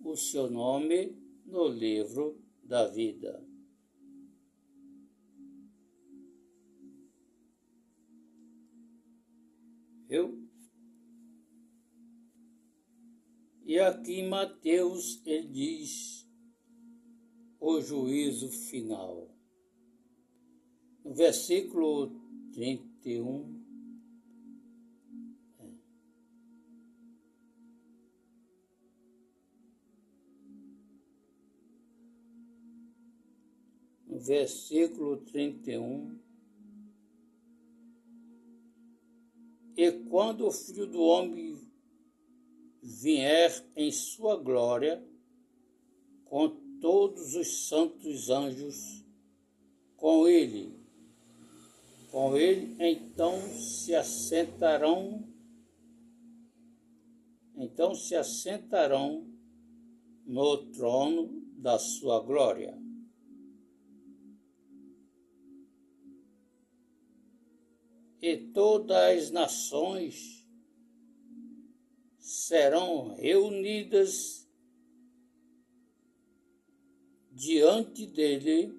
o seu nome no livro da vida. Viu? E aqui em Mateus ele diz o juízo final. No versículo 31, no versículo 31, e quando o Filho do Homem vier em sua glória, com todos os santos anjos, com ele então se assentarão no trono da sua glória. E todas as nações serão reunidas diante dele,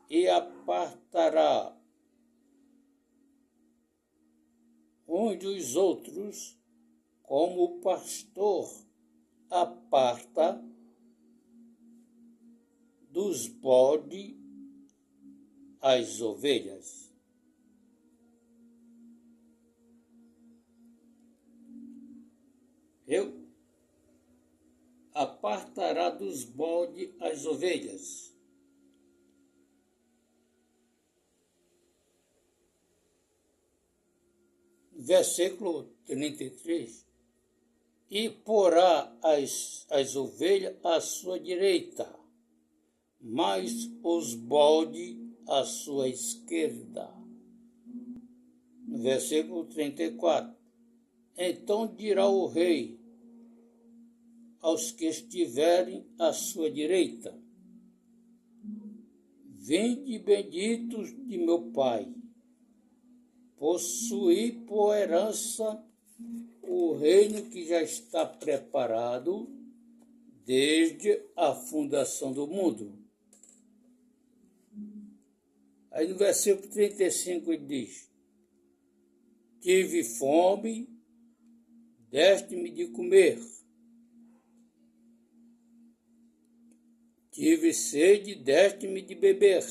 e apartará uns dos outros, como o pastor aparta dos bodes as ovelhas. Apartará dos bodes as ovelhas. Versículo 33. E porá as ovelhas à sua direita, mas os bodes à sua esquerda. Versículo 34. Então dirá o rei aos que estiverem à sua direita: vinde benditos de meu Pai, possuí por herança o reino que já está preparado desde a fundação do mundo. Aí no versículo 35 ele diz: tive fome, deste-me de comer. Tive sede, deste-me de beber.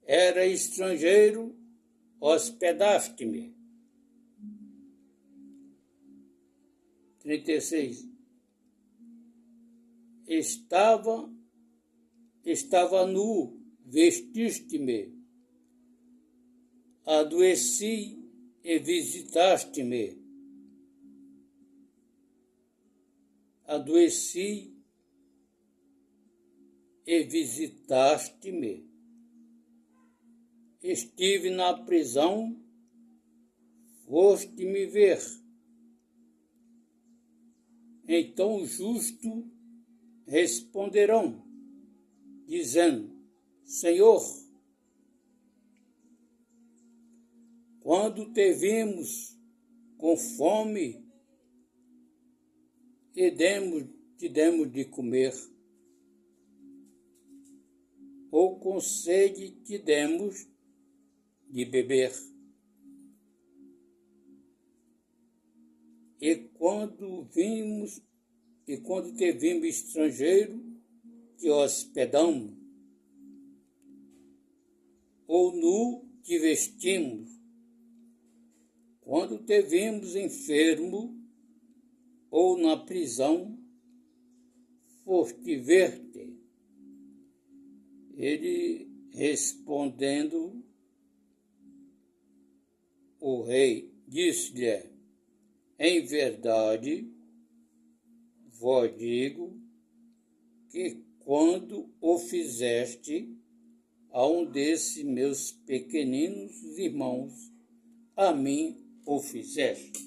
Era estrangeiro, hospedaste-me. 36. Estava nu, vestiste-me. Adoeci e visitaste-me. adoeci e visitaste-me. Estive na prisão, foste-me ver. Então os justos responderão, dizendo: Senhor, quando te vimos com fome e te demos de comer, ou com sede te demos de beber. E quando te vimos estrangeiro, te hospedamos, ou nu te vestimos. Quando te vimos enfermo, ou na prisão, foste ver-te. Ele respondendo, o rei disse-lhe: em verdade, vos digo que quando o fizeste a um desses meus pequeninos irmãos, a mim o fizeste.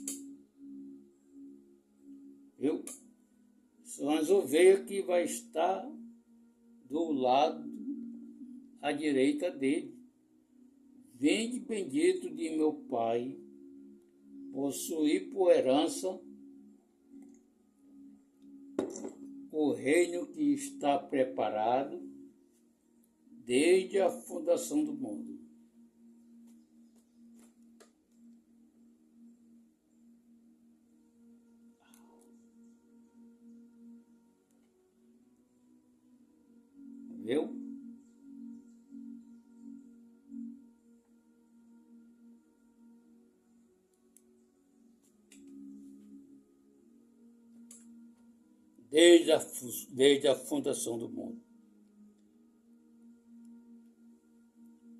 Viu? São as ovelhas que vai estar do lado à direita dele. Vinde bendito de meu Pai, possuir por herança o reino que está preparado desde a fundação do mundo. Viu? Desde a fundação do mundo.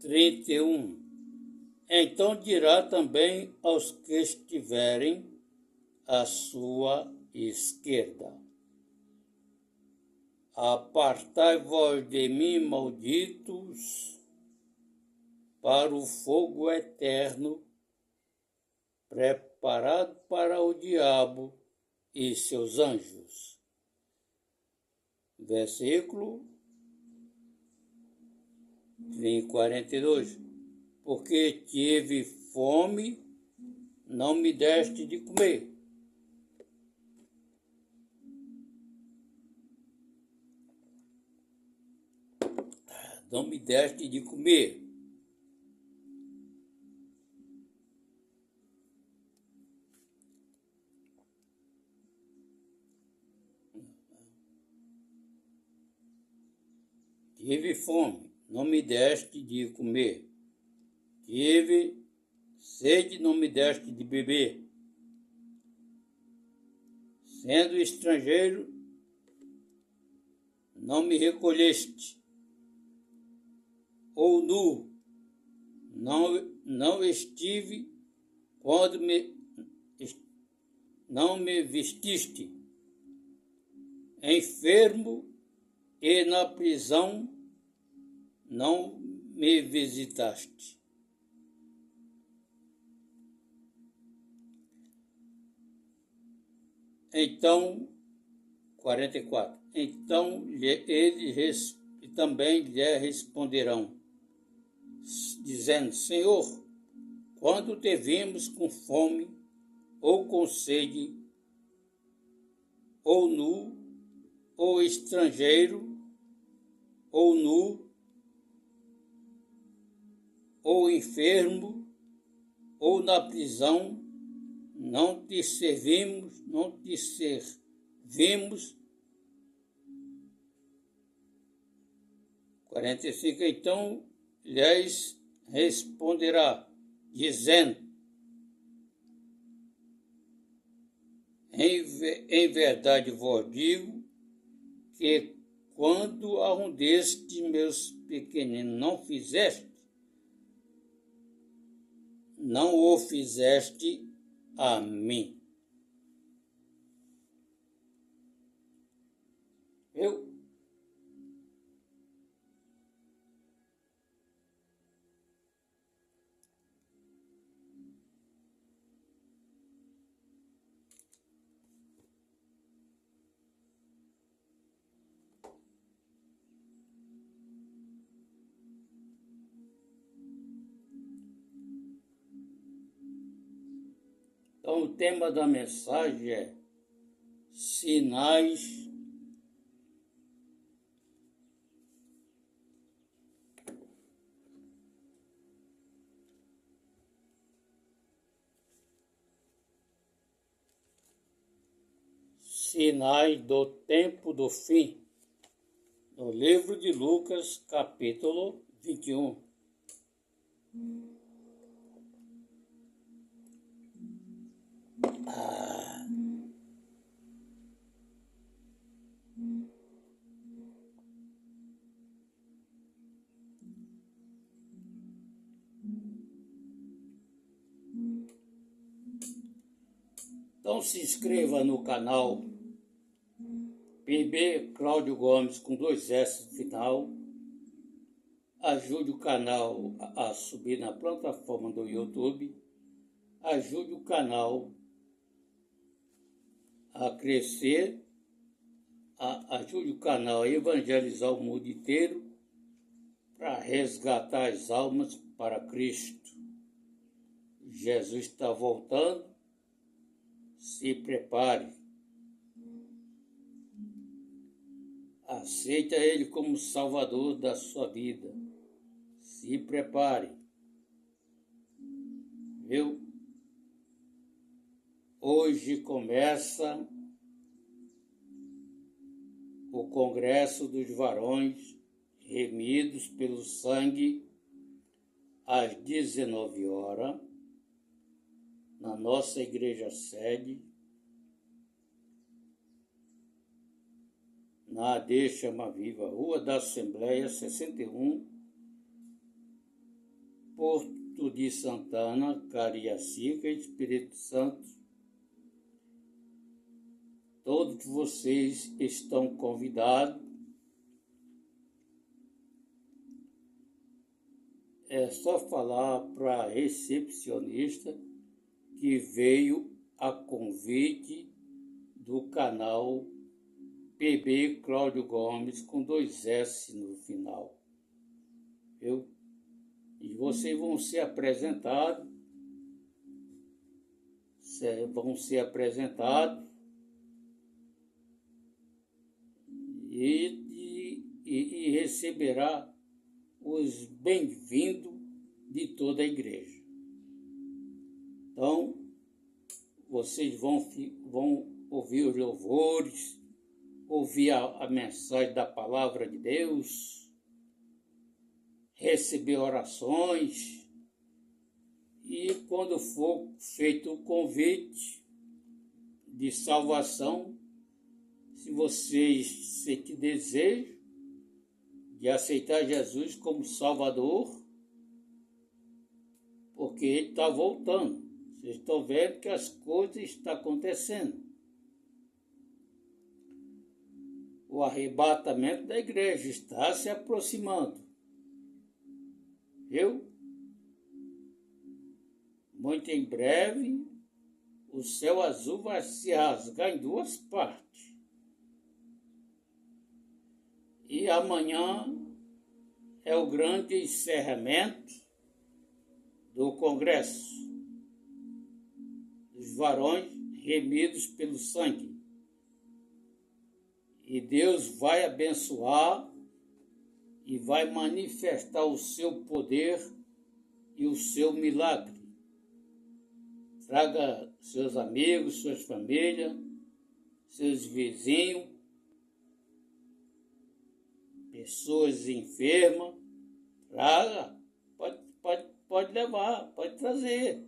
31. Então dirá também aos que estiverem à sua esquerda: apartai-vos de mim, malditos, para o fogo eterno, preparado para o diabo e seus anjos. Versículo 42. Porque tive fome, não me deste de comer. Não me deste de comer. Tive fome, não me deste de comer. Tive sede, não me deste de beber. Sendo estrangeiro, não me recolheste. Ou nu, não estive quando não me vestiste. Enfermo e na prisão não me visitaste. Então, 44. Então eles também lhe responderão, dizendo: Senhor, quando te vimos com fome, ou com sede, ou nu, ou estrangeiro, ou nu, ou enfermo, ou na prisão, não te servimos. 45. Então lhes responderá, dizendo: em verdade vos digo que quando a um destes meus pequeninos não o fizeste a mim. viu? Então, o tema da mensagem é sinais do tempo do fim, no livro de Lucas, capítulo 21. Então se inscreva no canal PB Cláudio Gomes com 2 S no final. Ajude o canal a subir na plataforma do YouTube. Ajude o canal a crescer. Ajude o canal a evangelizar o mundo inteiro para resgatar as almas para Cristo. Jesus está voltando. Se prepare. Aceita Ele como Salvador da sua vida. Se prepare. Viu? Hoje começa o Congresso dos Varões Remidos pelo Sangue às 19 horas. Na nossa igreja sede, na AD Chama Viva, Rua da Assembleia 61, Porto de Santana, Cariacica, Espírito Santo. Todos vocês estão convidados. É só falar para a recepcionista que veio a convite do canal PB Cláudio Gomes com 2 S no final. Viu? E vocês vão ser apresentados. E receberá os bem-vindos de toda a igreja. Então, vocês vão ouvir os louvores, ouvir a mensagem da palavra de Deus, receber orações, e quando for feito o convite de salvação, se vocês sentem desejo de aceitar Jesus como Salvador, porque Ele está voltando. Vocês estão vendo que as coisas estão acontecendo. O arrebatamento da igreja está se aproximando. Viu? Muito em breve, o céu azul vai se rasgar em 2 partes. E amanhã é o grande encerramento do Congresso dos Varões Remidos pelo Sangue. E Deus vai abençoar e vai manifestar o seu poder e o seu milagre. Traga seus amigos, suas famílias, seus vizinhos, pessoas enfermas. Traga, pode levar, pode trazer.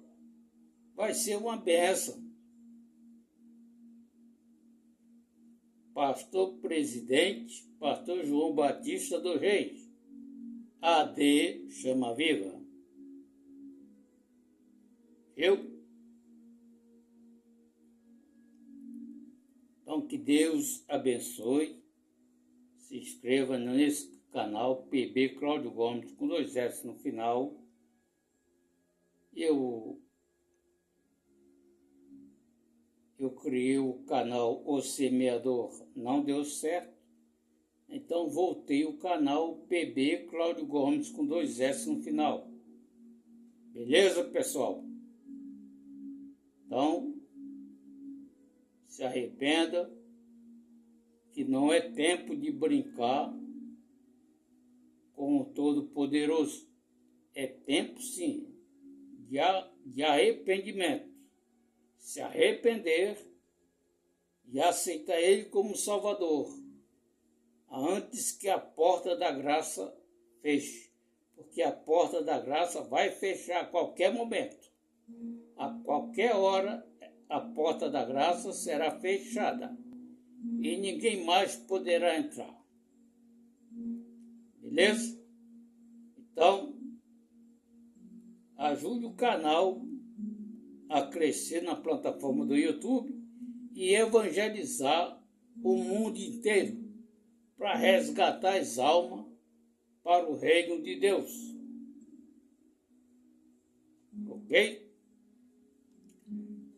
Vai ser uma bênção. Pastor Presidente, Pastor João Batista dos Reis, AD Chama Viva. Então, que Deus abençoe inscreva nesse canal PB Cláudio Gomes com 2 S no final. Eu criei o canal O Semeador, não deu certo. Então voltei o canal PB Cláudio Gomes com 2 S no final. Beleza, pessoal? Então, se arrependa, que não é tempo de brincar com o Todo-Poderoso. É tempo, sim, de arrependimento. Se arrepender e aceitar Ele como Salvador, antes que a porta da graça feche. Porque a porta da graça vai fechar a qualquer momento. A qualquer hora, a porta da graça será fechada. E ninguém mais poderá entrar. Beleza? Então, ajude o canal a crescer na plataforma do YouTube e evangelizar o mundo inteiro para resgatar as almas para o reino de Deus. Ok?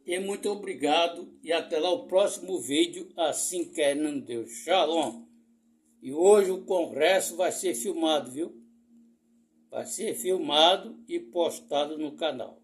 E muito obrigado e até lá o próximo vídeo, assim querendo Deus. Shalom. E hoje o congresso vai ser filmado, viu? Vai ser filmado e postado no canal.